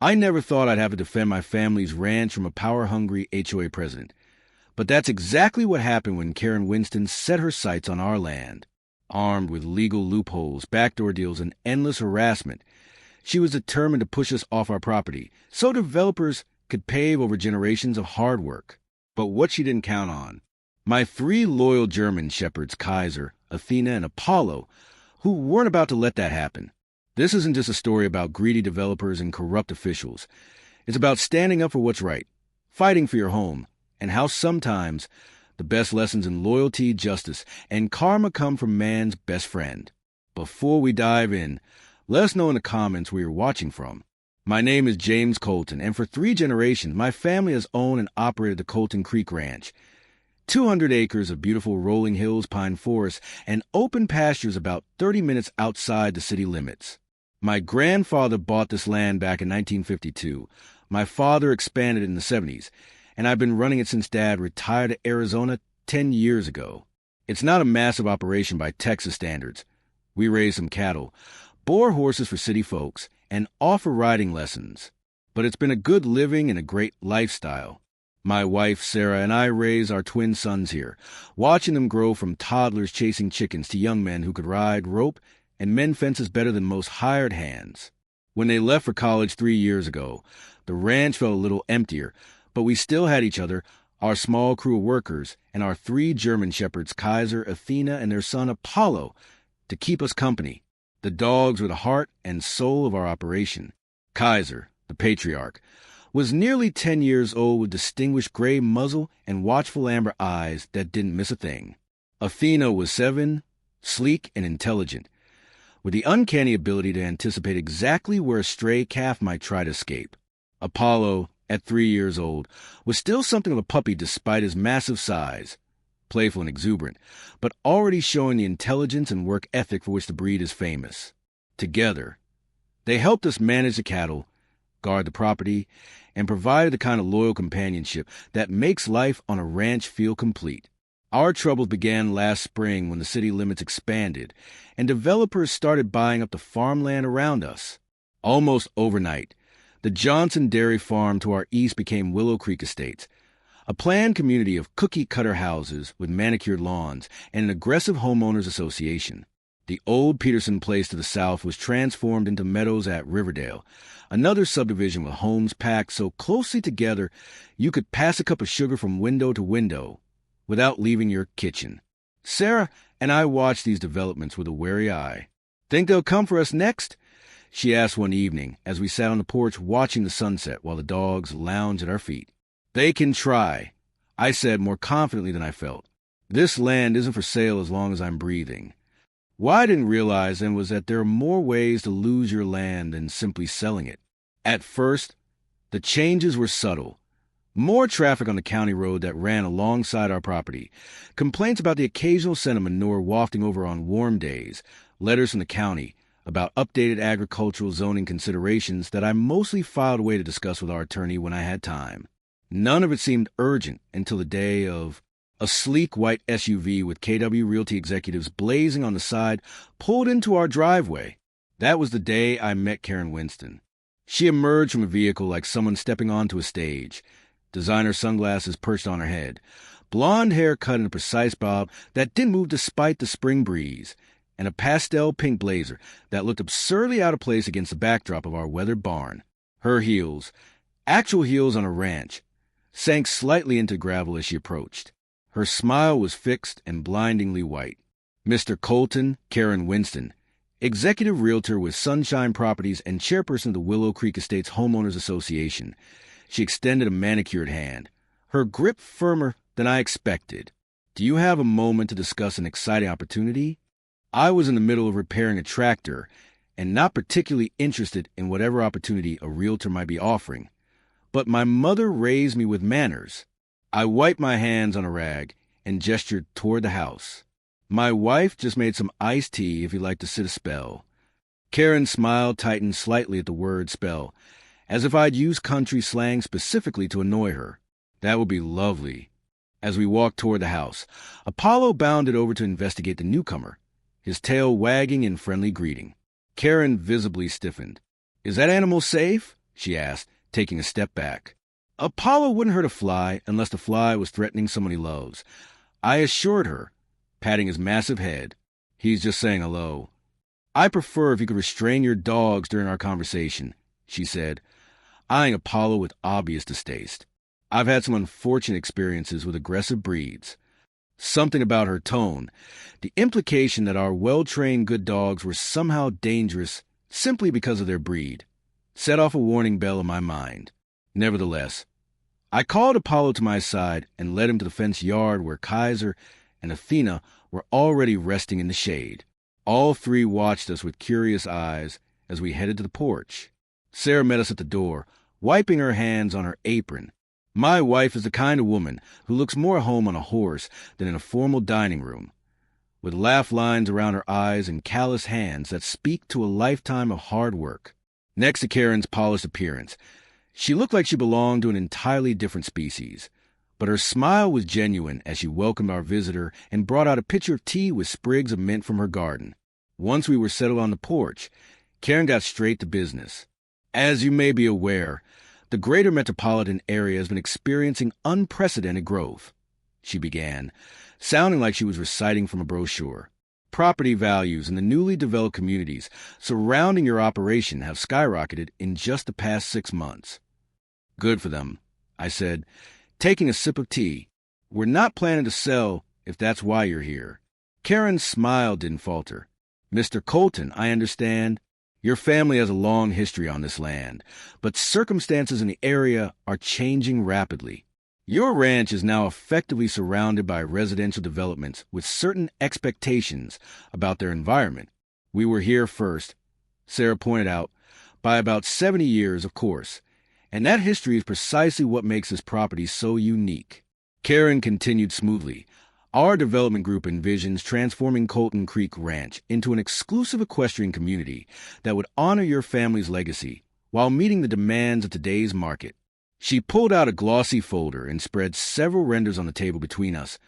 I never thought I'd have to defend my family's ranch from a power-hungry HOA president. But that's exactly what happened when Karen Winston set her sights on our land. Armed with legal loopholes, backdoor deals, and endless harassment, she was determined to push us off our property so developers could pave over generations of hard work. But what she didn't count on, my 3 loyal German shepherds, Kaiser, Athena, and Apollo, who weren't about to let that happen. This isn't just a story about greedy developers and corrupt officials. It's about standing up for what's right, fighting for your home, and how sometimes the best lessons in loyalty, justice, and karma come from man's best friend. Before we dive in, let us know in the comments where you're watching from. My name is James Colton, and for 3 generations, my family has owned and operated the Colton Creek Ranch. 200 acres of beautiful rolling hills, pine forests, and open pastures about 30 minutes outside the city limits. My grandfather bought this land back in 1952. My father expanded it in the 70s, and I've been running it since Dad retired to Arizona 10 years ago. It's not a massive operation by Texas standards. We raise some cattle, boar horses for city folks, and offer riding lessons. But it's been a good living and a great lifestyle. My wife, Sarah, and I raise our twin sons here, watching them grow from toddlers chasing chickens to young men who could ride, rope, and mend fences better than most hired hands. When they left for college 3 years ago, the ranch felt a little emptier, but we still had each other, our small crew of workers, and our 3 German shepherds, Kaiser, Athena, and their son Apollo, to keep us company. The dogs were the heart and soul of our operation. Kaiser, the patriarch, was nearly 10 years old with distinguished gray muzzle and watchful amber eyes that didn't miss a thing. Athena was 7, sleek and intelligent, with the uncanny ability to anticipate exactly where a stray calf might try to escape. Apollo, at 3 years old, was still something of a puppy despite his massive size, playful and exuberant, but already showing the intelligence and work ethic for which the breed is famous. Together, they helped us manage the cattle, guard the property, and provide the kind of loyal companionship that makes life on a ranch feel complete. Our troubles began last spring when the city limits expanded and developers started buying up the farmland around us. Almost overnight, the Johnson Dairy Farm to our east became Willow Creek Estates, a planned community of cookie-cutter houses with manicured lawns and an aggressive homeowners association. The old Peterson place to the south was transformed into meadows at Riverdale, another subdivision with homes packed so closely together you could pass a cup of sugar from window to window without leaving your kitchen. Sarah and I watched these developments with a wary eye. "Think they'll come for us next?" she asked one evening as we sat on the porch watching the sunset while the dogs lounged at our feet. "They can try," I said more confidently than I felt. "This land isn't for sale as long as I'm breathing." What I didn't realize then was that there are more ways to lose your land than simply selling it. At first, the changes were subtle. More traffic on the county road that ran alongside our property, complaints about the occasional scent of manure wafting over on warm days, letters from the county about updated agricultural zoning considerations that I mostly filed away to discuss with our attorney when I had time. None of it seemed urgent until the day of a sleek white SUV with KW Realty executives blazing on the side pulled into our driveway. That was the day I met Karen Winston. She emerged from a vehicle like someone stepping onto a stage, designer sunglasses perched on her head, blonde hair cut in a precise bob that didn't move despite the spring breeze, and a pastel pink blazer that looked absurdly out of place against the backdrop of our weathered barn. Her heels, actual heels on a ranch, sank slightly into gravel as she approached. Her smile was fixed and blindingly white. Mr. Colton, Karen Winston, executive realtor with Sunshine Properties and chairperson of the Willow Creek Estates Homeowners Association. She extended a manicured hand, her grip firmer than I expected. "Do you have a moment to discuss an exciting opportunity?" I was in the middle of repairing a tractor and not particularly interested in whatever opportunity a realtor might be offering. But my mother raised me with manners. I wiped my hands on a rag and gestured toward the house. "My wife just made some iced tea if you'd like to sit a spell." Karen's smile tightened slightly at the word spell, as if I'd used country slang specifically to annoy her. "That would be lovely." As we walked toward the house, Apollo bounded over to investigate the newcomer, his tail wagging in friendly greeting. Karen visibly stiffened. "Is that animal safe?" she asked, taking a step back. Apollo wouldn't hurt a fly unless the fly was threatening someone he loves, I assured her, patting his massive head. He's just saying hello. I prefer if you could restrain your dogs during our conversation, she said, eyeing Apollo with obvious distaste. I've had some unfortunate experiences with aggressive breeds. Something about her tone, the implication that our well-trained good dogs were somehow dangerous simply because of their breed, set off a warning bell in my mind. Nevertheless, I called Apollo to my side and led him to the fenced yard where Kaiser and Athena were already resting in the shade. All three watched us with curious eyes as we headed to the porch. Sarah met us at the door, wiping her hands on her apron. My wife is the kind of woman who looks more at home on a horse than in a formal dining room, with laugh lines around her eyes and callous hands that speak to a lifetime of hard work. Next to Karen's polished appearance, she looked like she belonged to an entirely different species, but her smile was genuine as she welcomed our visitor and brought out a pitcher of tea with sprigs of mint from her garden. Once we were settled on the porch, Karen got straight to business. As you may be aware, the greater metropolitan area has been experiencing unprecedented growth, she began, sounding like she was reciting from a brochure. Property values in the newly developed communities surrounding your operation have skyrocketed in just the past 6 months. Good for them, I said, taking a sip of tea. We're not planning to sell if that's why you're here. Karen's smile didn't falter. Mr. Colton, I understand. Your family has a long history on this land, but circumstances in the area are changing rapidly. Your ranch is now effectively surrounded by residential developments with certain expectations about their environment. We were here first, Sarah pointed out, by about 70 years, of course, and that history is precisely what makes this property so unique. Karen continued smoothly. Our development group envisions transforming Colton Creek Ranch into an exclusive equestrian community that would honor your family's legacy while meeting the demands of today's market. She pulled out a glossy folder and spread several renders on the table between us.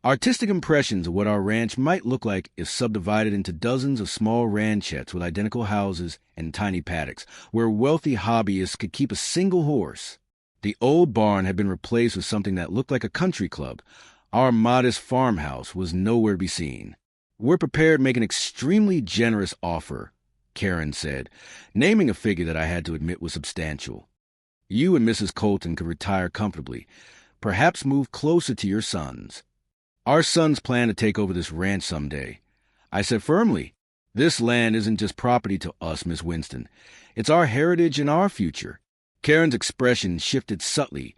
Artistic impressions of what our ranch might look like if subdivided into dozens of small ranchettes with identical houses and tiny paddocks, where wealthy hobbyists could keep a single horse. The old barn had been replaced with something that looked like a country club. Our modest farmhouse was nowhere to be seen. We're prepared to make an extremely generous offer, Karen said, naming a figure that I had to admit was substantial. You and Mrs. Colton could retire comfortably, perhaps move closer to your sons. Our sons plan to take over this ranch someday. I said firmly, this land isn't just property to us, Miss Winston. It's our heritage and our future. Karen's expression shifted subtly.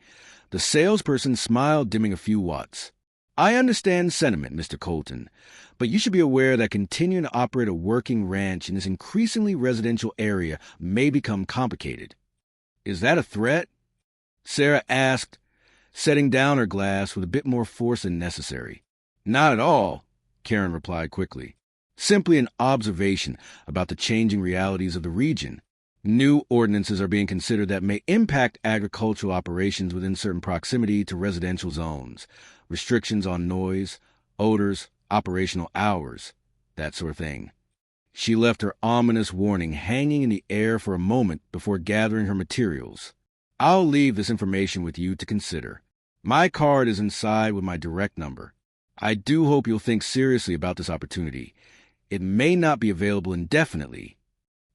The salesperson smiled, dimming a few watts. I understand sentiment, Mr. Colton, but you should be aware that continuing to operate a working ranch in this increasingly residential area may become complicated. Is that a threat? Sarah asked, setting down her glass with a bit more force than necessary. Not at all, Karen replied quickly. Simply an observation about the changing realities of the region. New ordinances are being considered that may impact agricultural operations within certain proximity to residential zones. Restrictions on noise, odors, operational hours, that sort of thing. She left her ominous warning hanging in the air for a moment before gathering her materials. I'll leave this information with you to consider. My card is inside with my direct number. I do hope you'll think seriously about this opportunity. It may not be available indefinitely.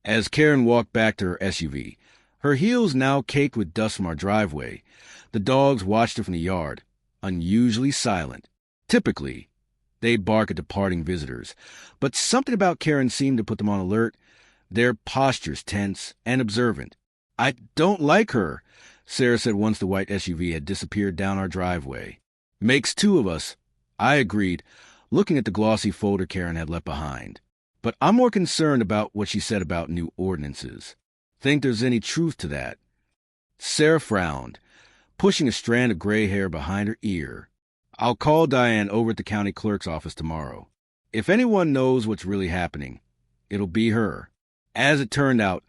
As Karen walked back to her SUV, her heels now caked with dust from our driveway, the dogs watched her from the yard, unusually silent. Typically, they bark at departing visitors, but something about Karen seemed to put them on alert, their postures tense and observant. I don't like her, Sarah said once the white SUV had disappeared down our driveway. Makes two of us, I agreed, looking at the glossy folder Karen had left behind. But I'm more concerned about what she said about new ordinances. Think there's any truth to that? Sarah frowned, pushing a strand of gray hair behind her ear. I'll call Diane over at the county clerk's office tomorrow. If anyone knows what's really happening, it'll be her. As it turned out,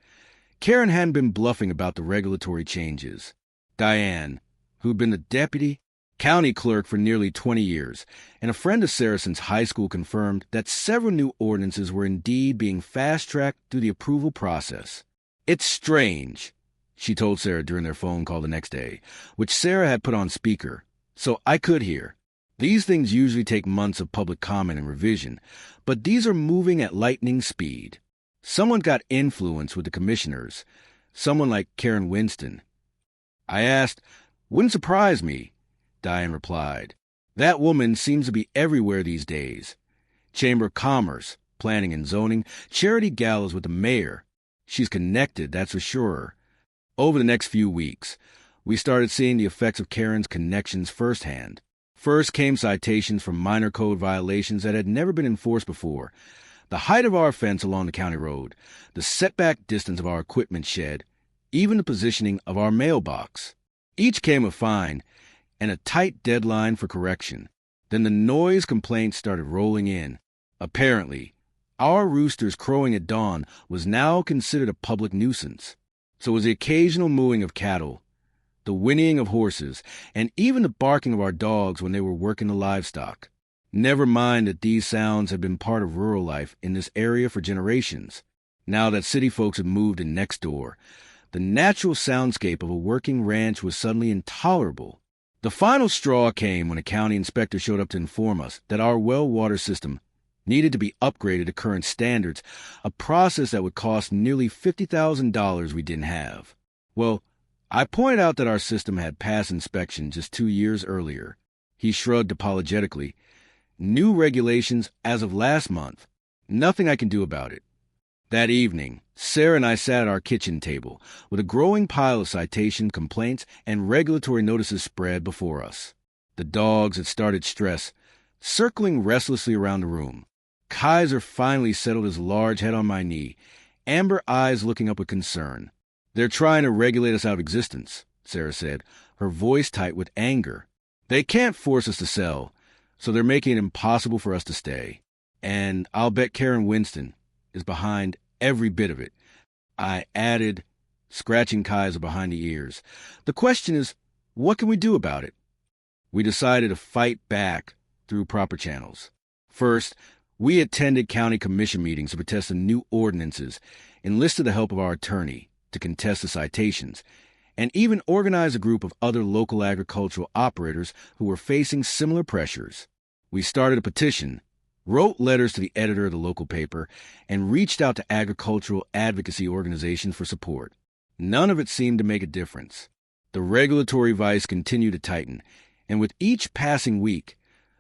Karen hadn't been bluffing about the regulatory changes. Diane, who'd been the deputy county clerk for nearly 20 years, and a friend of Sarah since high school, confirmed that several new ordinances were indeed being fast-tracked through the approval process. It's strange, she told Sarah during their phone call the next day, which Sarah had put on speaker, so I could hear. These things usually take months of public comment and revision, but these are moving at lightning speed. Someone got influence with the commissioners, someone like Karen Winston. I asked, "Wouldn't surprise me," Diane replied. "That woman seems to be everywhere these days. Chamber of Commerce, Planning and Zoning, charity galas with the mayor. She's connected, that's for sure." Over the next few weeks, we started seeing the effects of Karen's connections firsthand. First came citations for minor code violations that had never been enforced before, the height of our fence along the county road, the setback distance of our equipment shed, even the positioning of our mailbox. Each came a fine and a tight deadline for correction. Then the noise complaints started rolling in. Apparently, our roosters crowing at dawn was now considered a public nuisance. So was the occasional mooing of cattle, the whinnying of horses, and even the barking of our dogs when they were working the livestock. Never mind that these sounds had been part of rural life in this area for generations. Now that city folks had moved in next door, the natural soundscape of a working ranch was suddenly intolerable. The final straw came when a county inspector showed up to inform us that our well water system needed to be upgraded to current standards, a process that would cost nearly $50,000 we didn't have. Well, I pointed out that our system had passed inspection just 2 years earlier. He shrugged apologetically. "New regulations as of last month. Nothing I can do about it." That evening, Sarah and I sat at our kitchen table with a growing pile of citation complaints and regulatory notices spread before us. The dogs had started stress, circling restlessly around the room. Kaiser finally settled his large head on my knee, amber eyes looking up with concern. "They're trying to regulate us out of existence," Sarah said, her voice tight with anger. "They can't force us to sell, so they're making it impossible for us to stay. And I'll bet Karen Winston is behind every bit of it," I added, scratching Kaiser behind the ears. "The question is, what can we do about it?" We decided to fight back through proper channels. First, we attended county commission meetings to protest the new ordinances, enlisted the help of our attorney to contest the citations, and even organized a group of other local agricultural operators who were facing similar pressures. We started a petition, wrote letters to the editor of the local paper, and reached out to agricultural advocacy organizations for support. None of it seemed to make a difference. The regulatory vice continued to tighten, and with each passing week,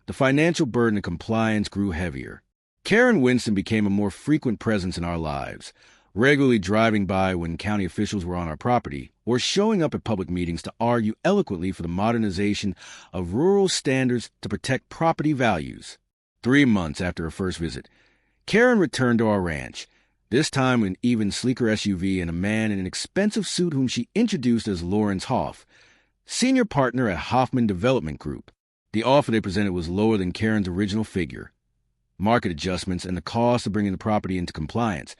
the financial burden of compliance grew heavier. Karen Winston became a more frequent presence in our lives, regularly driving by when county officials were on our property, or showing up at public meetings to argue eloquently for the modernization of rural standards to protect property values. 3 months after her first visit, Karen returned to our ranch, this time with an even sleeker SUV and a man in an expensive suit whom she introduced as Lawrence Hoff, senior partner at Hoffman Development Group. The offer they presented was lower than Karen's original figure. Market adjustments and the cost of bringing the property into compliance,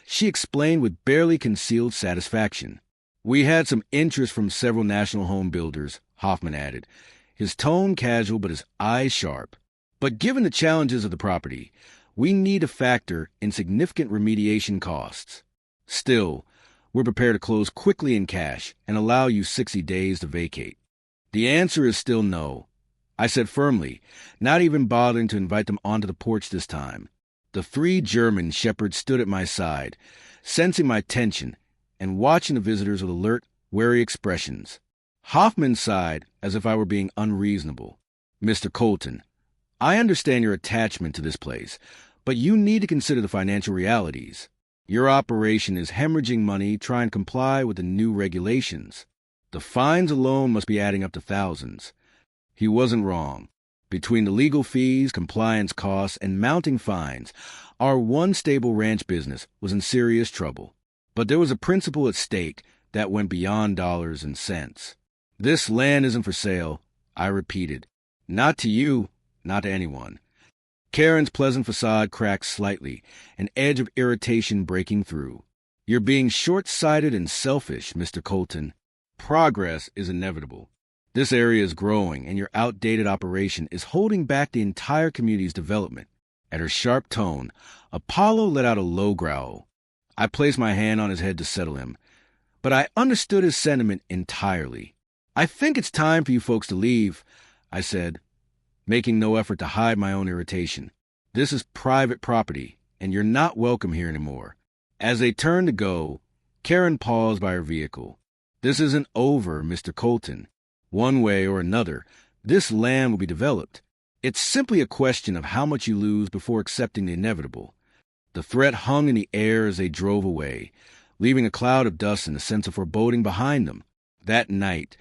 she explained with barely concealed satisfaction. "We had some interest from several national home builders," Hoffman added, his tone casual but his eyes sharp. "But given the challenges of the property, we need to factor in significant remediation costs. Still, we're prepared to close quickly in cash and allow you 60 days to vacate." "The answer is still no," I said firmly, not even bothering to invite them onto the porch this time. The 3 German shepherds stood at my side, sensing my tension and watching the visitors with alert, wary expressions. Hoffman sighed as if I were being unreasonable. "Mr. Colton, I understand your attachment to this place, but you need to consider the financial realities. Your operation is hemorrhaging money trying to comply with the new regulations. The fines alone must be adding up to thousands." He wasn't wrong. Between the legal fees, compliance costs, and mounting fines, our one stable ranch business was in serious trouble. But there was a principle at stake that went beyond dollars and cents. "This land isn't for sale," I repeated. "Not to you, not to anyone." Karen's pleasant facade cracked slightly, an edge of irritation breaking through. "You're being short-sighted and selfish, Mr. Colton. Progress is inevitable. This area is growing, and your outdated operation is holding back the entire community's development." At her sharp tone, Apollo let out a low growl. I placed my hand on his head to settle him. but I understood his sentiment entirely. "I think it's time for you folks to leave," I said, making no effort to hide my own irritation. "This is private property, and you're not welcome here anymore." As they turned to go, Karen paused by her vehicle. "This isn't over, Mr. Colton. One way or another, this land will be developed. It's simply a question of how much you lose before accepting the inevitable." The threat hung in the air as they drove away, leaving a cloud of dust and a sense of foreboding behind them. That night,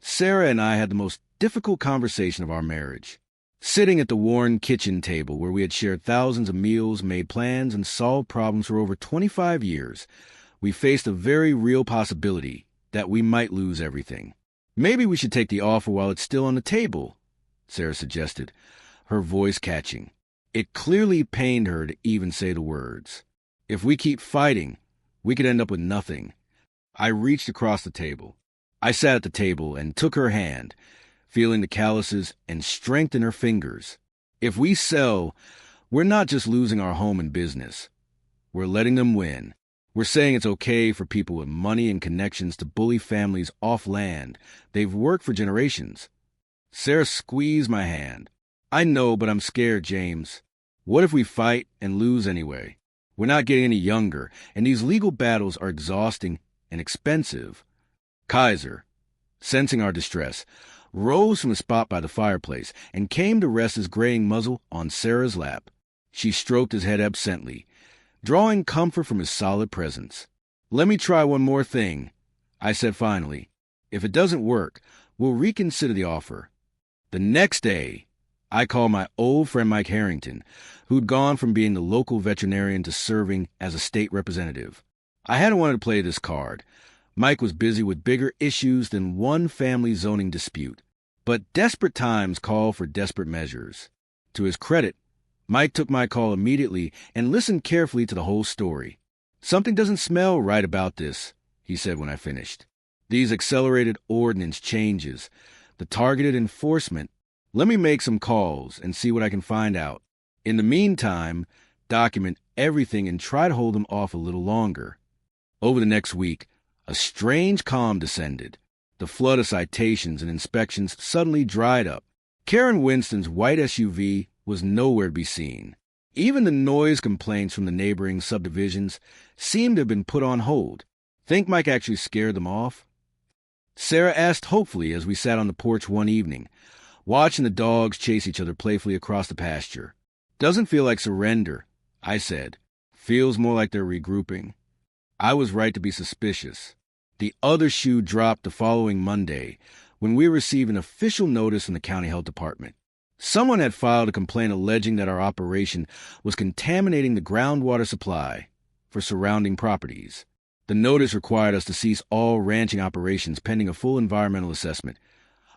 Sarah and I had the most difficult conversation of our marriage. Sitting at the worn kitchen table where we had shared thousands of meals, made plans, and solved problems for over 25 years, we faced a very real possibility that we might lose everything. "Maybe we should take the offer while it's still on the table," Sarah suggested, her voice catching. It clearly pained her to even say the words. "If we keep fighting, we could end up with nothing." I reached across the table. I sat at the table and took her hand, feeling the calluses and strength in her fingers. "If we sell, we're not just losing our home and business. We're letting them win. We're saying it's okay for people with money and connections to bully families off land they've worked for generations." Sarah squeezed my hand. "I know, but I'm scared, James. What if we fight and lose anyway? We're not getting any younger, and these legal battles are exhausting and expensive." Kaiser, sensing our distress, rose from the spot by the fireplace and came to rest his graying muzzle on Sarah's lap. She stroked his head absently, drawing comfort from his solid presence. "Let me try one more thing," I said finally. "If it doesn't work, we'll reconsider the offer." The next day, I called my old friend Mike Harrington, who'd gone from being the local veterinarian to serving as a state representative. I hadn't wanted to play this card. Mike was busy with bigger issues than one family zoning dispute. But desperate times call for desperate measures. To his credit, Mike took my call immediately and listened carefully to the whole story. "Something doesn't smell right about this," he said when I finished. "These accelerated ordinance changes, the targeted enforcement. Let me make some calls and see what I can find out. In the meantime, document everything and try to hold them off a little longer." Over the next week, a strange calm descended. The flood of citations and inspections suddenly dried up. Karen Winston's white SUV was nowhere to be seen. Even the noise complaints from the neighboring subdivisions seemed to have been put on hold. Think Mike actually scared them off? Sarah asked hopefully as we sat on the porch one evening, watching the dogs chase each other playfully across the pasture. "Doesn't feel like surrender," I said. "Feels more like they're regrouping." I was right to be suspicious. The other shoe dropped the following Monday when we received an official notice from the county health department. Someone had filed a complaint alleging that our operation was contaminating the groundwater supply for surrounding properties. The notice required us to cease all ranching operations pending a full environmental assessment,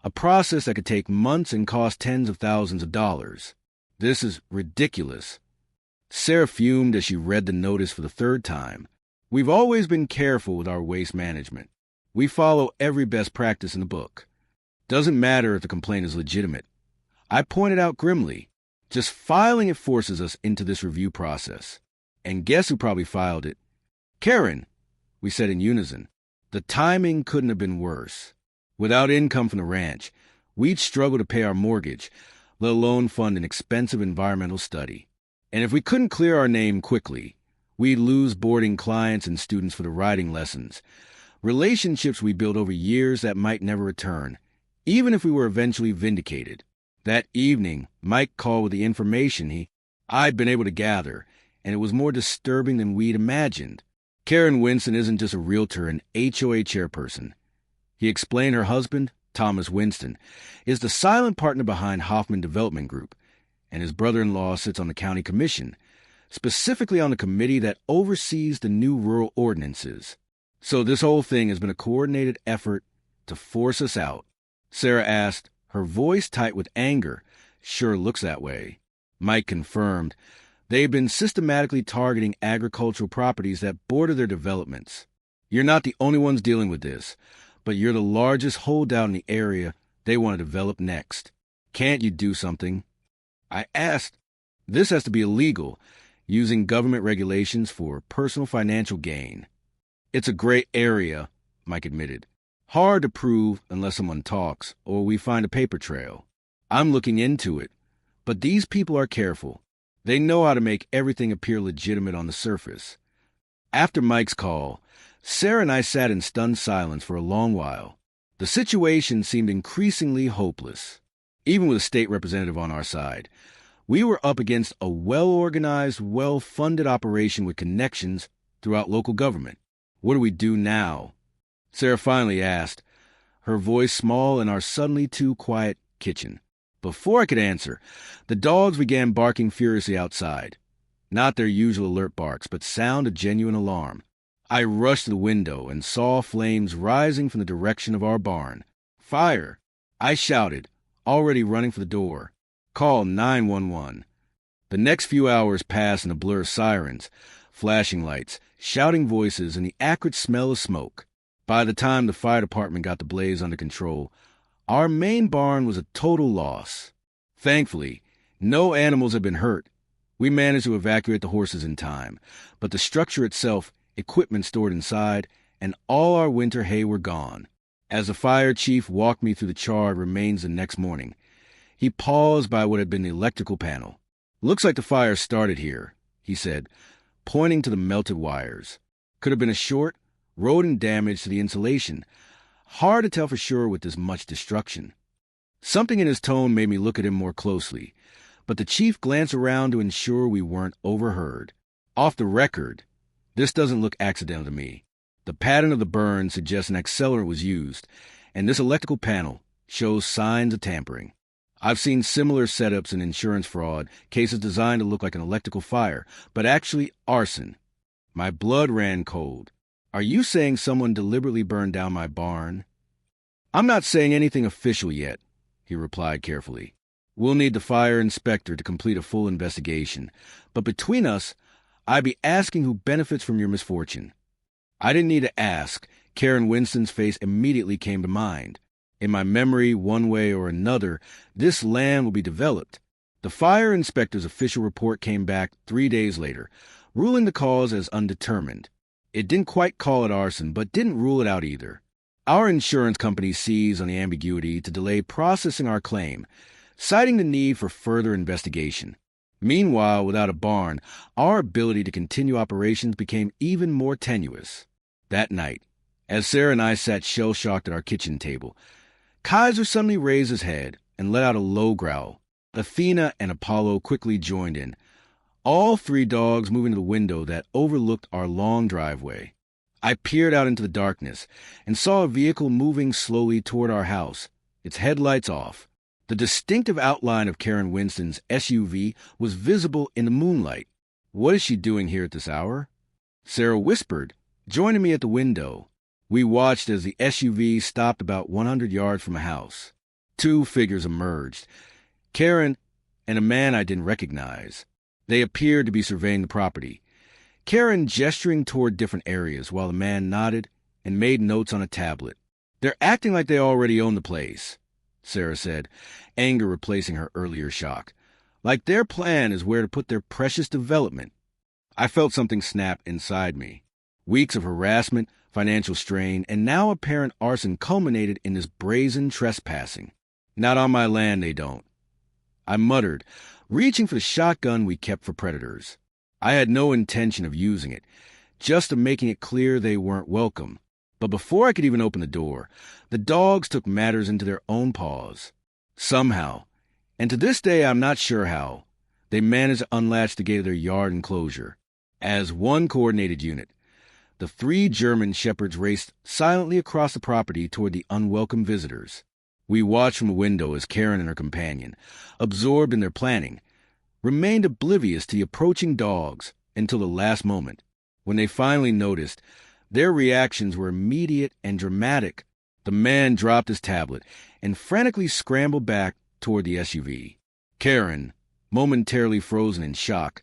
a process that could take months and cost tens of thousands of dollars. "This is ridiculous." Sarah fumed as she read the notice for the third time. "We've always been careful with our waste management. We follow every best practice in the book. Doesn't matter if the complaint is legitimate." I pointed out grimly. "Just filing it forces us into this review process. And guess who probably filed it?" "Karen," we said in unison. The timing couldn't have been worse. Without income from the ranch, we'd struggle to pay our mortgage, let alone fund an expensive environmental study. And if we couldn't clear our name quickly, we'd lose boarding clients and students for the riding lessons, relationships we built over years that might never return, even if we were eventually vindicated. That evening, Mike called with the information I'd been able to gather, and it was more disturbing than we'd imagined. Karen Winston isn't just a realtor and HOA chairperson. He explained her husband, Thomas Winston, is the silent partner behind Hoffman Development Group, and his brother-in-law sits on the county commission, specifically on the committee that oversees the new rural ordinances. So this whole thing has been a coordinated effort to force us out. Sarah asked, her voice tight with anger. "Sure looks that way." Mike confirmed. They've been systematically targeting agricultural properties that border their developments. "You're not the only ones dealing with this, but you're the largest holdout in the area they want to develop next. Can't you do something?" I asked. "This has to be illegal, using government regulations for personal financial gain." "It's a gray area," Mike admitted. Hard to prove unless someone talks, or we find a paper trail. I'm looking into it, but these people are careful. They know how to make everything appear legitimate on the surface. After Mike's call, Sarah and I sat in stunned silence for a long while. The situation seemed increasingly hopeless. Even with a state representative on our side, we were up against a well-organized, well-funded operation with connections throughout local government. What do we do now? Sarah finally asked, her voice small in our suddenly too quiet kitchen. Before I could answer, the dogs began barking furiously outside. Not their usual alert barks, but sound of genuine alarm. I rushed to the window and saw flames rising from the direction of our barn. Fire! I shouted, already running for the door. Call 911. The next few hours passed in a blur of sirens, flashing lights, shouting voices, and the acrid smell of smoke. By the time the fire department got the blaze under control, our main barn was a total loss. Thankfully, no animals had been hurt. We managed to evacuate the horses in time, but the structure itself, equipment stored inside, and all our winter hay were gone. As the fire chief walked me through the charred remains the next morning, he paused by what had been the electrical panel. Looks like the fire started here, he said, pointing to the melted wires. Could have been a short, rodent damage to the insulation. Hard to tell for sure with this much destruction. Something in his tone made me look at him more closely, but the chief glanced around to ensure we weren't overheard. Off the record, this doesn't look accidental to me. The pattern of the burn suggests an accelerant was used, and this electrical panel shows signs of tampering. I've seen similar setups in insurance fraud, cases designed to look like an electrical fire, but actually arson. My blood ran cold. Are you saying someone deliberately burned down my barn? I'm not saying anything official yet, he replied carefully. We'll need the fire inspector to complete a full investigation, but between us, I'd be asking who benefits from your misfortune. I didn't need to ask. Karen Winston's face immediately came to mind. In my memory, one way or another, this land will be developed. The fire inspector's official report came back 3 days later, ruling the cause as undetermined. It didn't quite call it arson, but didn't rule it out either. Our insurance company seized on the ambiguity to delay processing our claim, citing the need for further investigation. Meanwhile, without a barn, our ability to continue operations became even more tenuous. That night, as Sarah and I sat shell-shocked at our kitchen table, Kaiser suddenly raised his head and let out a low growl. Athena and Apollo quickly joined in, all 3 dogs moving to the window that overlooked our long driveway. I peered out into the darkness and saw a vehicle moving slowly toward our house, its headlights off. The distinctive outline of Karen Winston's SUV was visible in the moonlight. What is she doing here at this hour? Sarah whispered, joining me at the window. We watched as the SUV stopped about 100 yards from a house. 2 figures emerged, Karen and a man I didn't recognize. They appeared to be surveying the property, Karen gesturing toward different areas while the man nodded and made notes on a tablet. They're acting like they already own the place, Sarah said, anger replacing her earlier shock. Like their plan is where to put their precious development. I felt something snap inside me. Weeks of harassment, financial strain, and now apparent arson culminated in this brazen trespassing. Not on my land, they don't. I muttered, reaching for the shotgun we kept for predators. I had no intention of using it, just of making it clear they weren't welcome. But before I could even open the door, the dogs took matters into their own paws. Somehow, and to this day I'm not sure how, they managed to unlatch the gate of their yard enclosure. As one coordinated unit, the 3 German shepherds raced silently across the property toward the unwelcome visitors. We watched from a window as Karen and her companion, absorbed in their planning, remained oblivious to the approaching dogs until the last moment. When they finally noticed, their reactions were immediate and dramatic. The man dropped his tablet and frantically scrambled back toward the SUV. Karen, momentarily frozen in shock,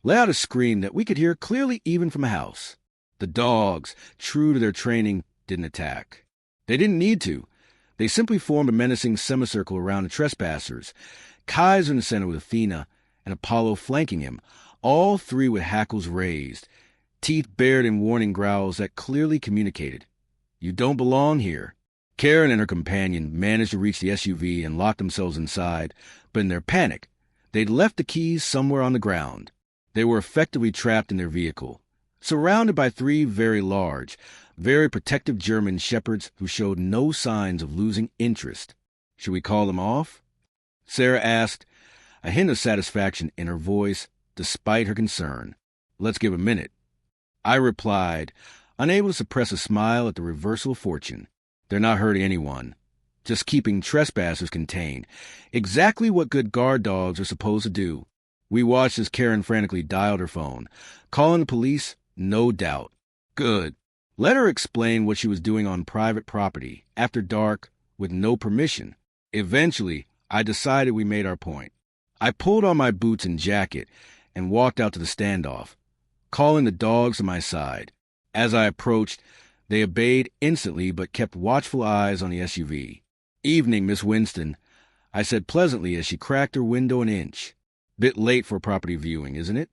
let out a scream that we could hear clearly even from a house. The dogs, true to their training, didn't attack. They didn't need to. They simply formed a menacing semicircle around the trespassers, Kaiser in the center with Athena and Apollo flanking him, all 3 with hackles raised, teeth bared in warning growls that clearly communicated, You don't belong here. Karen and her companion managed to reach the SUV and lock themselves inside, but in their panic, they'd left the keys somewhere on the ground. They were effectively trapped in their vehicle, surrounded by three very large, very protective German shepherds who showed no signs of losing interest. Should we call them off? Sarah asked, a hint of satisfaction in her voice, despite her concern. Let's give a minute. I replied, unable to suppress a smile at the reversal of fortune. They're not hurting anyone, just keeping trespassers contained. Exactly what good guard dogs are supposed to do. We watched as Karen frantically dialed her phone. Calling the police? No doubt. Good. Let her explain what she was doing on private property, after dark, with no permission. Eventually, I decided we made our point. I pulled on my boots and jacket and walked out to the standoff, calling the dogs to my side. As I approached, they obeyed instantly but kept watchful eyes on the SUV. Evening, Miss Winston, I said pleasantly as she cracked her window an inch. Bit late for property viewing, isn't it?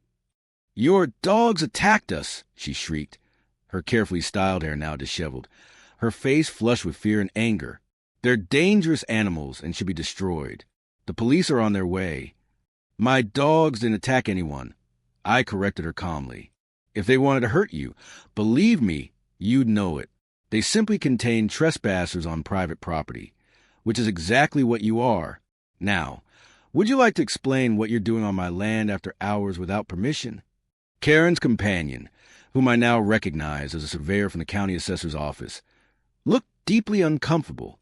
Your dogs attacked us, she shrieked, her carefully styled hair now disheveled, her face flushed with fear and anger. They're dangerous animals and should be destroyed. The police are on their way. My dogs didn't attack anyone. I corrected her calmly. If they wanted to hurt you, believe me, you'd know it. They simply contain trespassers on private property, which is exactly what you are. Now, would you like to explain what you're doing on my land after hours without permission? Karen's companion, whom I now recognize as a surveyor from the county assessor's office, looked deeply uncomfortable.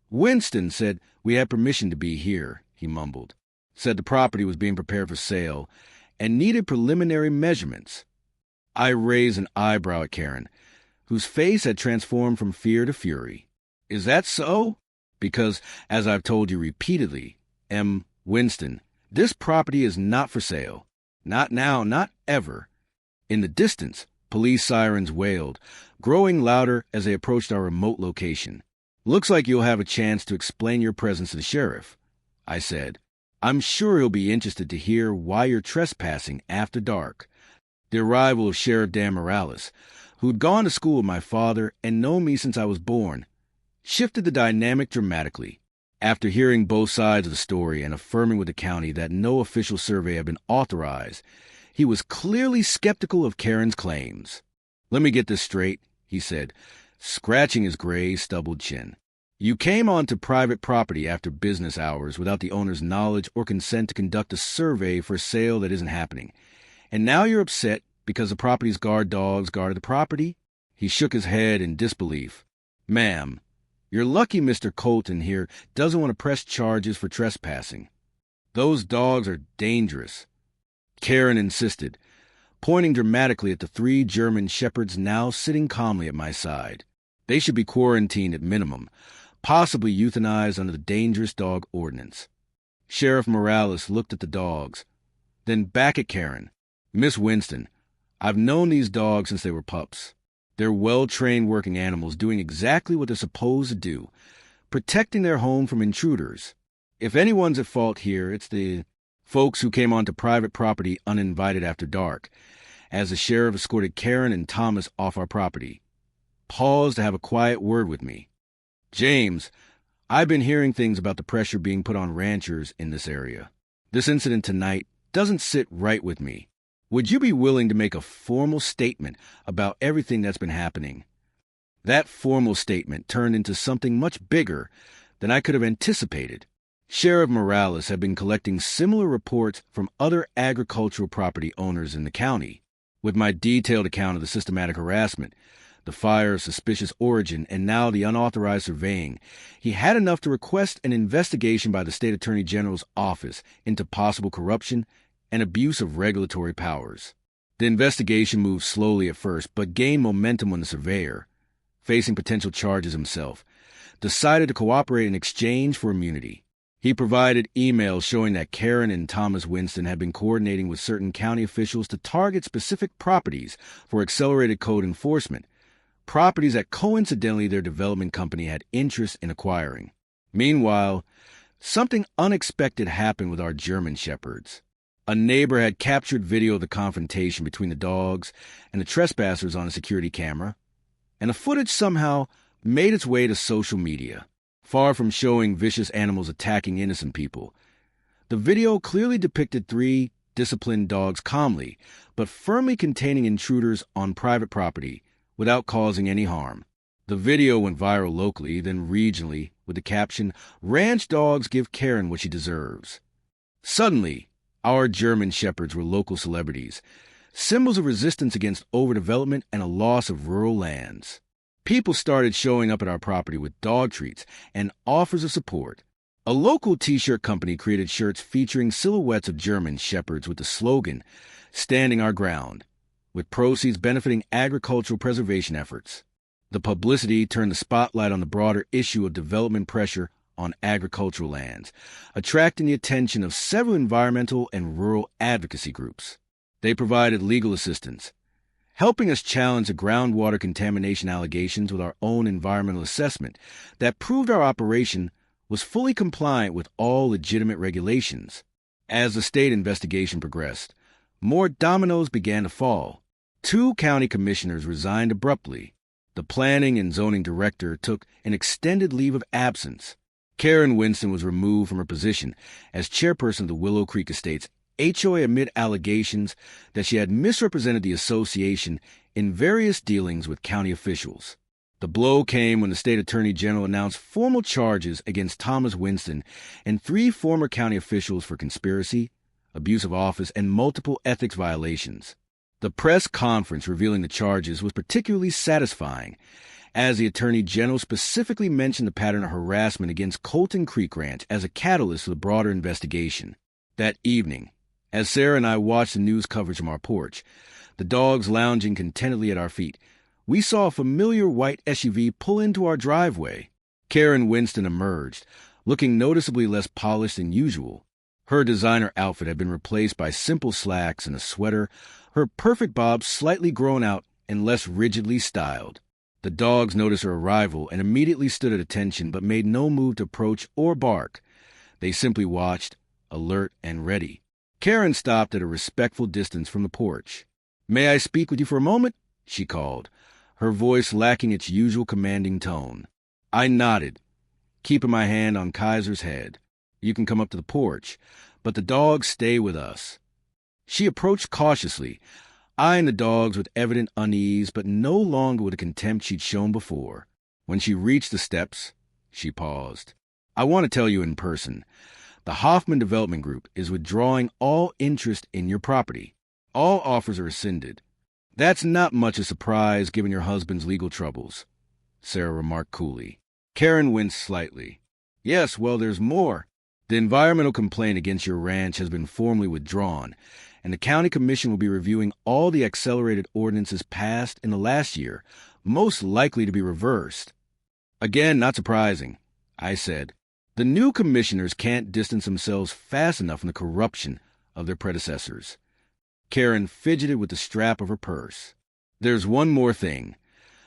Winston said we had permission to be here, he mumbled. Said the property was being prepared for sale and needed preliminary measurements. I raised an eyebrow at Karen, whose face had transformed from fear to fury. Is that so? Because, as I've told you repeatedly, Winston, this property is not for sale. Not now, not ever. In the distance, police sirens wailed, growing louder as they approached our remote location. Looks like you'll have a chance to explain your presence to the sheriff, I said. I'm sure he'll be interested to hear why you're trespassing after dark. The arrival of Sheriff Dan Morales, who'd gone to school with my father and known me since I was born, shifted the dynamic dramatically. After hearing both sides of the story and affirming with the county that no official survey had been authorized, he was clearly skeptical of Karen's claims. Let me get this straight, he said, scratching his gray, stubbled chin. You came onto private property after business hours without the owner's knowledge or consent to conduct a survey for a sale that isn't happening. And now you're upset because the property's guard dogs guarded the property? He shook his head in disbelief. Ma'am, you're lucky Mr. Colton here doesn't want to press charges for trespassing. Those dogs are dangerous. Karen insisted, pointing dramatically at the three German shepherds now sitting calmly at my side. They should be quarantined at minimum, possibly euthanized under the dangerous dog ordinance. Sheriff Morales looked at the dogs, then back at Karen. Miss Winston, I've known these dogs since they were pups. They're well-trained working animals doing exactly what they're supposed to do, protecting their home from intruders. If anyone's at fault here, it's the folks who came onto private property uninvited after dark, as the sheriff escorted Karen and Thomas off our property. Paused to have a quiet word with me. James, I've been hearing things about the pressure being put on ranchers in this area. This incident tonight doesn't sit right with me. Would you be willing to make a formal statement about everything that's been happening? That formal statement turned into something much bigger than I could have anticipated. Sheriff Morales had been collecting similar reports from other agricultural property owners in the county. With my detailed account of the systematic harassment, the fire of suspicious origin, and now the unauthorized surveying, he had enough to request an investigation by the State Attorney General's office into possible corruption and abuse of regulatory powers. The investigation moved slowly at first, but gained momentum when the surveyor, facing potential charges himself, decided to cooperate in exchange for immunity. He provided emails showing that Karen and Thomas Winston had been coordinating with certain county officials to target specific properties for accelerated code enforcement, properties that coincidentally their development company had interest in acquiring. Meanwhile, something unexpected happened with our German shepherds. A neighbor had captured video of the confrontation between the dogs and the trespassers on a security camera. and the footage somehow made its way to social media. Far from showing vicious animals attacking innocent people, the video clearly depicted 3 disciplined dogs calmly, but firmly containing intruders on private property without causing any harm. The video went viral locally, then regionally, with the caption, "Ranch dogs give Karen what she deserves." Suddenly, our German shepherds were local celebrities, symbols of resistance against overdevelopment and a loss of rural lands. People started showing up at our property with dog treats and offers of support. A local t-shirt company created shirts featuring silhouettes of German shepherds with the slogan, "Standing Our Ground," with proceeds benefiting agricultural preservation efforts. The publicity turned the spotlight on the broader issue of development pressure on agricultural lands, attracting the attention of several environmental and rural advocacy groups. They provided legal assistance, helping us challenge the groundwater contamination allegations with our own environmental assessment that proved our operation was fully compliant with all legitimate regulations. As the state investigation progressed, more dominoes began to fall. 2 county commissioners resigned abruptly. The planning and zoning director took an extended leave of absence. Karen Winston was removed from her position as chairperson of the Willow Creek Estates HOA amid allegations that she had misrepresented the association in various dealings with county officials. The blow came when the state attorney general announced formal charges against Thomas Winston and 3 former county officials for conspiracy, abuse of office, and multiple ethics violations. The press conference revealing the charges was particularly satisfying, as the attorney general specifically mentioned the pattern of harassment against Colton Creek Ranch as a catalyst for the broader investigation. That evening, as Sarah and I watched the news coverage from our porch, the dogs lounging contentedly at our feet, we saw a familiar white SUV pull into our driveway. Karen Winston emerged, looking noticeably less polished than usual. Her designer outfit had been replaced by simple slacks and a sweater, her perfect bob slightly grown out and less rigidly styled. The dogs noticed her arrival and immediately stood at attention but made no move to approach or bark. They simply watched, alert and ready. Karen stopped at a respectful distance from the porch. "May I speak with you for a moment?" she called, her voice lacking its usual commanding tone. I nodded, keeping my hand on Kaiser's head. "You can come up to the porch, but the dogs stay with us." She approached cautiously, eyeing the dogs with evident unease, but no longer with the contempt she'd shown before. When she reached the steps, she paused. "I want to tell you in person. The Hoffman Development Group is withdrawing all interest in your property. All offers are rescinded. That's not much a surprise given your husband's legal troubles," Sarah remarked coolly. Karen winced slightly. "Yes, well, there's more. The environmental complaint against your ranch has been formally withdrawn, and the county commission will be reviewing all the accelerated ordinances passed in the last year, most likely to be reversed." "Again, not surprising," I said. "The new commissioners can't distance themselves fast enough from the corruption of their predecessors." Karen fidgeted with the strap of her purse. "There's one more thing.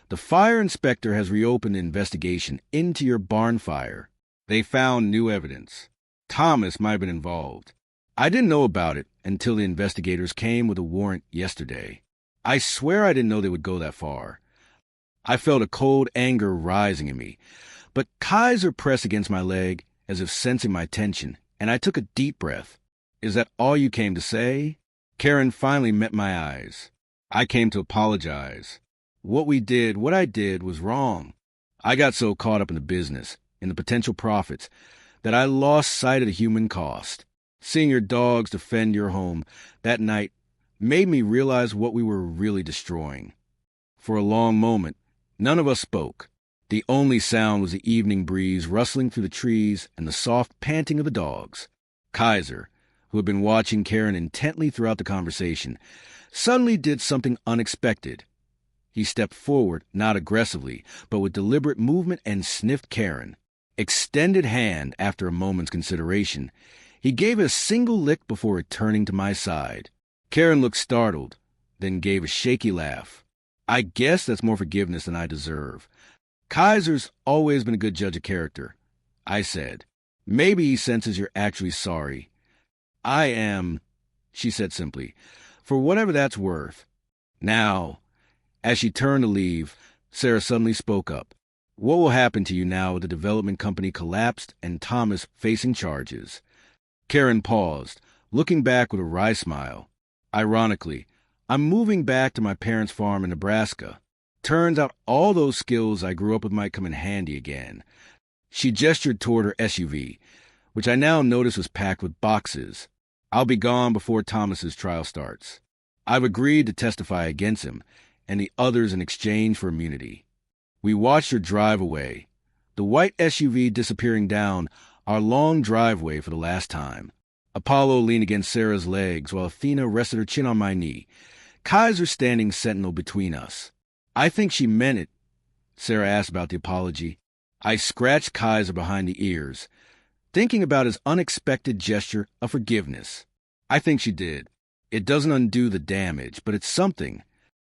The fire inspector has reopened the investigation into your barn fire. They found new evidence. Thomas might have been involved. I didn't know about it until the investigators came with a warrant yesterday. I swear I didn't know they would go that far." I felt a cold anger rising in me, but Kaiser pressed against my leg as if sensing my tension, and I took a deep breath. "Is that all you came to say?" Karen finally met my eyes. "I came to apologize. What I did was wrong. I got so caught up in the business, in the potential profits, that I lost sight of the human cost. Seeing your dogs defend your home that night made me realize what we were really destroying." For a long moment, none of us spoke. The only sound was the evening breeze rustling through the trees and the soft panting of the dogs. Kaiser, who had been watching Karen intently throughout the conversation, suddenly did something unexpected. He stepped forward, not aggressively, but with deliberate movement, and sniffed Karen. Extended hand after a moment's consideration, he gave it a single lick before returning to my side. Karen looked startled, then gave a shaky laugh. "I guess that's more forgiveness than I deserve. Kaiser's always been a good judge of character," I said. "Maybe he senses you're actually sorry." "I am," she said simply, "for whatever that's worth." Now, as she turned to leave, Sarah suddenly spoke up. What will happen to you now with the development company collapsed and Thomas facing charges? Karen paused, looking back with a wry smile. Ironically, I'm moving back to my parents' farm in Nebraska. Turns out all those skills I grew up with might come in handy again. She gestured toward her SUV, which I now noticed was packed with boxes. I'll be gone before Thomas's trial starts. I've agreed to testify against him and the others in exchange for immunity. We watched her drive away, the white SUV disappearing down our long driveway for the last time. Apollo leaned against Sarah's legs while Athena rested her chin on my knee, Kaiser standing sentinel between us. I think she meant it, Sarah asked about the apology. I scratched Kaiser behind the ears, thinking about his unexpected gesture of forgiveness. I think she did. It doesn't undo the damage, but it's something.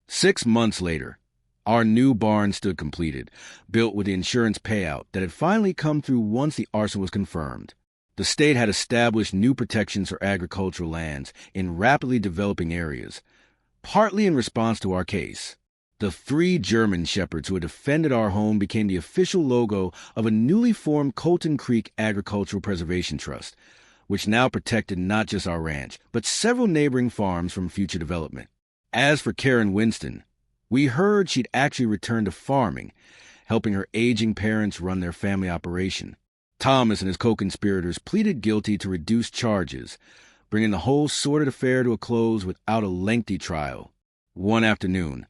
6 months later, our new barn stood completed, built with the insurance payout that had finally come through once the arson was confirmed. The state had established new protections for agricultural lands in rapidly developing areas, partly in response to our case. The 3 German shepherds who had defended our home became the official logo of a newly formed Colton Creek Agricultural Preservation Trust, which now protected not just our ranch, but several neighboring farms from future development. As for Karen Winston, we heard she'd actually returned to farming, helping her aging parents run their family operation. Thomas and his co-conspirators pleaded guilty to reduced charges, bringing the whole sordid affair to a close without a lengthy trial. One afternoon,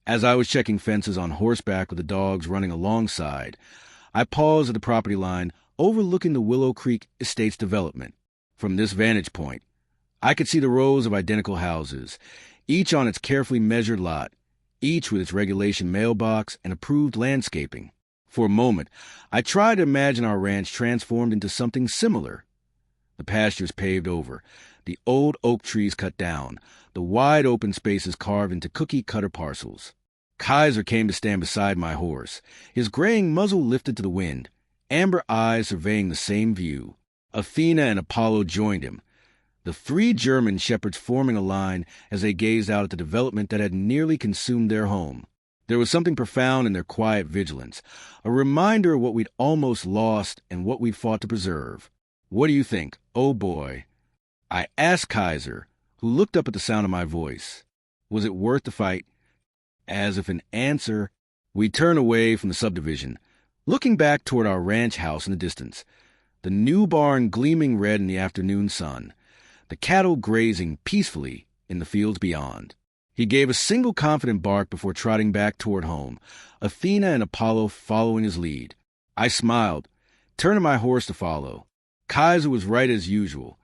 as I was checking fences on horseback with the dogs running alongside, I paused at the property line overlooking the Willow Creek Estates development. From this vantage point, I could see the rows of identical houses, each on its carefully measured lot, each with its regulation mailbox and approved landscaping. For a moment, I tried to imagine our ranch transformed into something similar. The pastures paved over, the old oak trees cut down, the wide open spaces carved into cookie-cutter parcels. Kaiser came to stand beside my horse, his graying muzzle lifted to the wind, amber eyes surveying the same view. Athena and Apollo joined him, the 3 German shepherds forming a line as they gazed out at the development that had nearly consumed their home. There was something profound in their quiet vigilance, a reminder of what we'd almost lost and what we'd fought to preserve. What do you think? Oh boy. I asked Kaiser, who looked up at the sound of my voice. Was it worth the fight? As if in answer, we turned away from the subdivision, looking back toward our ranch house in the distance, the new barn gleaming red in the afternoon sun, the cattle grazing peacefully in the fields beyond. He gave a single confident bark before trotting back toward home, Athena and Apollo following his lead. I smiled, turning my horse to follow. Kaiser was right as usual.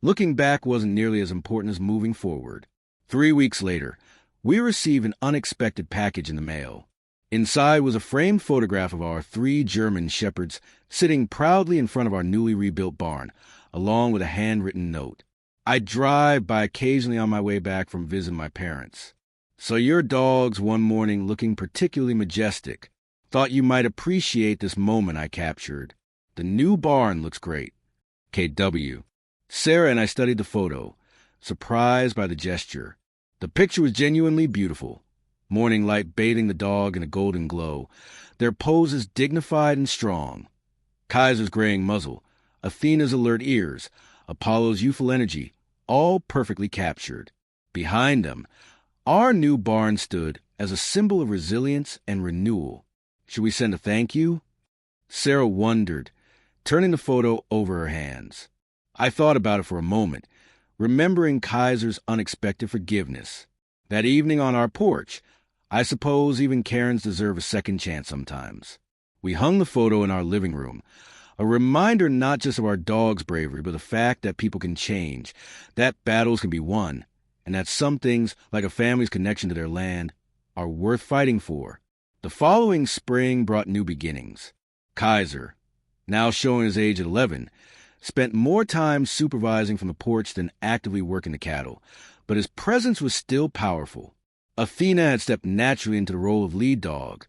Looking back wasn't nearly as important as moving forward. 3 weeks later, we received an unexpected package in the mail. Inside was a framed photograph of our 3 German shepherds sitting proudly in front of our newly rebuilt barn, along with a handwritten note. I'd drive by occasionally on my way back from visiting my parents. So your dogs one morning looking particularly majestic. Thought you might appreciate this moment I captured. The new barn looks great. KW. Sarah and I studied the photo, surprised by the gesture. The picture was genuinely beautiful. Morning light bathing the dog in a golden glow, their poses dignified and strong. Kaiser's graying muzzle, Athena's alert ears, Apollo's youthful energy, all perfectly captured. Behind them, our new barn stood as a symbol of resilience and renewal. Should we send a thank you? Sarah wondered, turning the photo over her hands. I thought about it for a moment, remembering Kaiser's unexpected forgiveness. That evening on our porch, I suppose even Karens deserve a second chance sometimes. We hung the photo in our living room, a reminder not just of our dog's bravery, but the fact that people can change, that battles can be won, and that some things, like a family's connection to their land, are worth fighting for. The following spring brought new beginnings. Kaiser, now showing his age at 11, spent more time supervising from the porch than actively working the cattle, but his presence was still powerful. Athena had stepped naturally into the role of lead dog,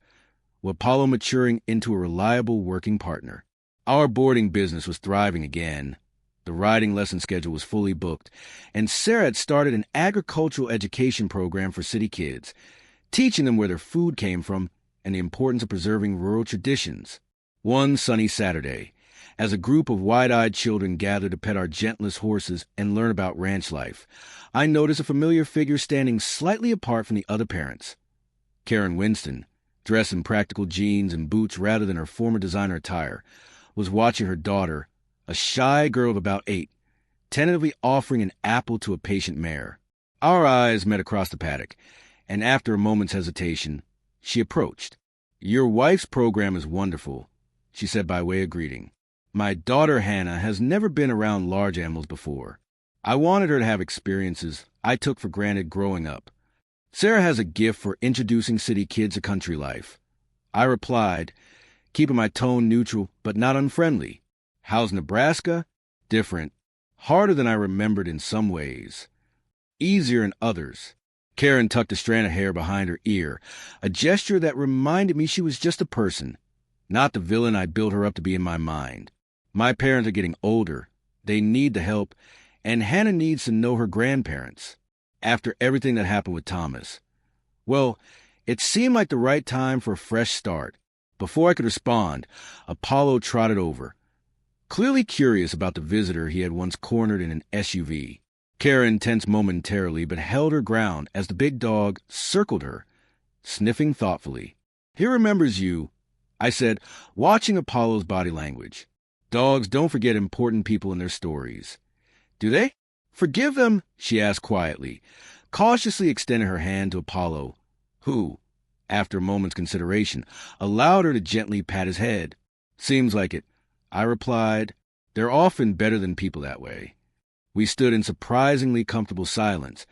with Apollo maturing into a reliable working partner. Our boarding business was thriving again. The riding lesson schedule was fully booked, and Sarah had started an agricultural education program for city kids, teaching them where their food came from and the importance of preserving rural traditions. One sunny Saturday, as a group of wide-eyed children gathered to pet our gentlest horses and learn about ranch life, I noticed a familiar figure standing slightly apart from the other parents. Karen Winston, dressed in practical jeans and boots rather than her former designer attire, was watching her daughter, a shy girl of about 8, tentatively offering an apple to a patient mare. Our eyes met across the paddock, and after a moment's hesitation, she approached. "Your wife's program is wonderful," she said by way of greeting. "My daughter Hannah has never been around large animals before. I wanted her to have experiences I took for granted growing up. Sarah has a gift for introducing city kids to country life." I replied, keeping my tone neutral but not unfriendly. "How's Nebraska?" "Different. Harder than I remembered in some ways. Easier in others." Karen tucked a strand of hair behind her ear, a gesture that reminded me she was just a person, not the villain I built her up to be in my mind. My parents are getting older. They need the help, and Hannah needs to know her grandparents. After everything that happened with Thomas, well, it seemed like the right time for a fresh start. Before I could respond, Apollo trotted over, clearly curious about the visitor he had once cornered in an SUV. Karen tensed momentarily but held her ground as the big dog circled her, sniffing thoughtfully. "He remembers you," I said, watching Apollo's body language. Dogs don't forget important people in their stories. "Do they?" "Forgive them?" she asked quietly, cautiously extending her hand to Apollo, who, after a moment's consideration, allowed her to gently pat his head. "Seems like it," I replied. "They're often better than people that way." We stood in surprisingly comfortable silence,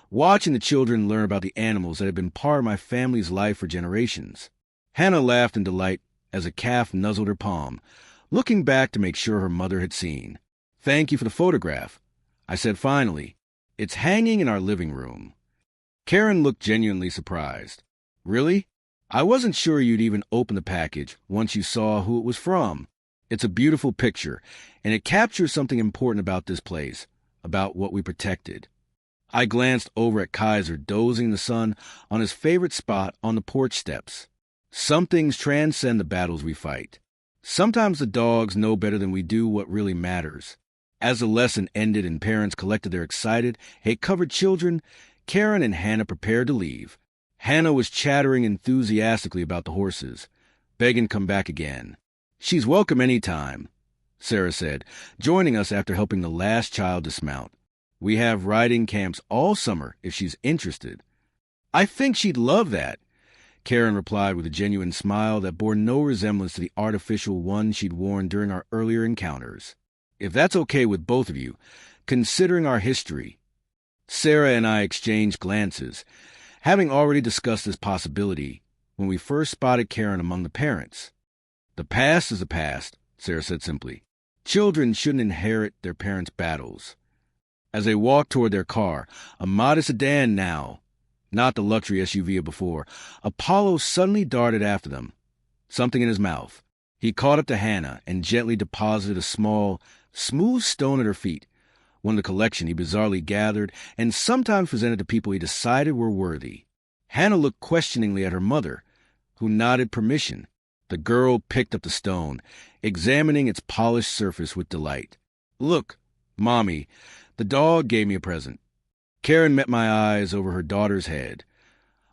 watching the children learn about the animals that had been part of my family's life for generations. Hannah laughed in delight as a calf nuzzled her palm, looking back to make sure her mother had seen. "Thank you for the photograph," I said finally. "It's hanging in our living room." Karen looked genuinely surprised. "Really? I wasn't sure you'd even open the package once you saw who it was from. It's a beautiful picture, and it captures something important about this place, about what we protected." I glanced over at Kaiser dozing in the sun on his favorite spot on the porch steps. Some things transcend the battles we fight. Sometimes the dogs know better than we do what really matters. As the lesson ended and parents collected their excited, hate-covered children, Karen and Hannah prepared to leave. Hannah was chattering enthusiastically about the horses, begging to come back again. "She's welcome any time," Sarah said, joining us after helping the last child dismount. "We have riding camps all summer if she's interested." "I think she'd love that," Karen replied with a genuine smile that bore no resemblance to the artificial one she'd worn during our earlier encounters. "If that's okay with both of you, considering our history." Sarah and I exchanged glances, having already discussed this possibility when we first spotted Karen among the parents. "The past is the past," Sarah said simply. "Children shouldn't inherit their parents' battles." As they walked toward their car, a modest sedan now, not the luxury SUV of before, Apollo suddenly darted after them, something in his mouth. He caught up to Hannah and gently deposited a small, smooth stone at her feet, one of the collection he bizarrely gathered and sometimes presented to people he decided were worthy. Hannah looked questioningly at her mother, who nodded permission. The girl picked up the stone, examining its polished surface with delight. "Look, Mommy, the dog gave me a present." Karen met my eyes over her daughter's head,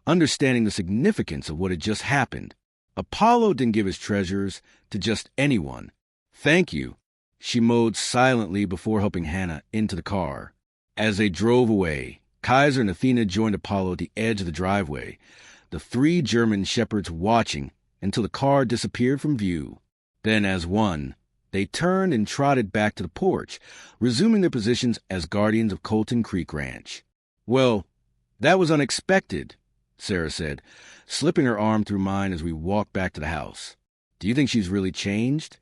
understanding the significance of what had just happened. Apollo didn't give his treasures to just anyone. "Thank you," she mowed silently before helping Hannah into the car. As they drove away, Kaiser and Athena joined Apollo at the edge of the driveway, the 3 German shepherds watching until the car disappeared from view. Then, as one, they turned and trotted back to the porch, resuming their positions as guardians of Colton Creek Ranch. "Well, that was unexpected," Sarah said, slipping her arm through mine as we walked back to the house. "Do you think she's really changed?"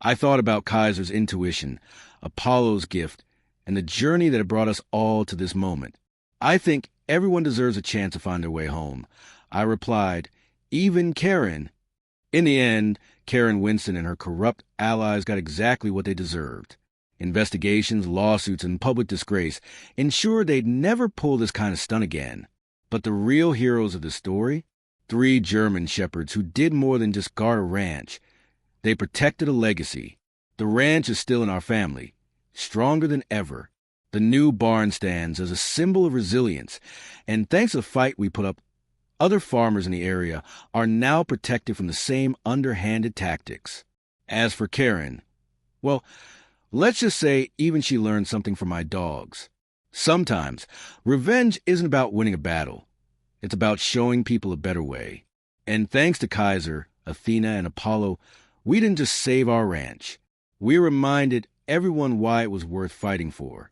I thought about Kaiser's intuition, Apollo's gift, and the journey that had brought us all to this moment. "I think everyone deserves a chance to find their way home," I replied, "even Karen." In the end, Karen Winston and her corrupt allies got exactly what they deserved. Investigations, lawsuits, and public disgrace ensured they'd never pull this kind of stunt again. But the real heroes of the story? 3 German shepherds who did more than just guard a ranch. They protected a legacy. The ranch is still in our family, stronger than ever. The new barn stands as a symbol of resilience, and thanks to the fight we put up, other farmers in the area are now protected from the same underhanded tactics. As for Karen, well, let's just say even she learned something from my dogs. Sometimes, revenge isn't about winning a battle. It's about showing people a better way. And thanks to Kaiser, Athena, and Apollo, we didn't just save our ranch. We reminded everyone why it was worth fighting for.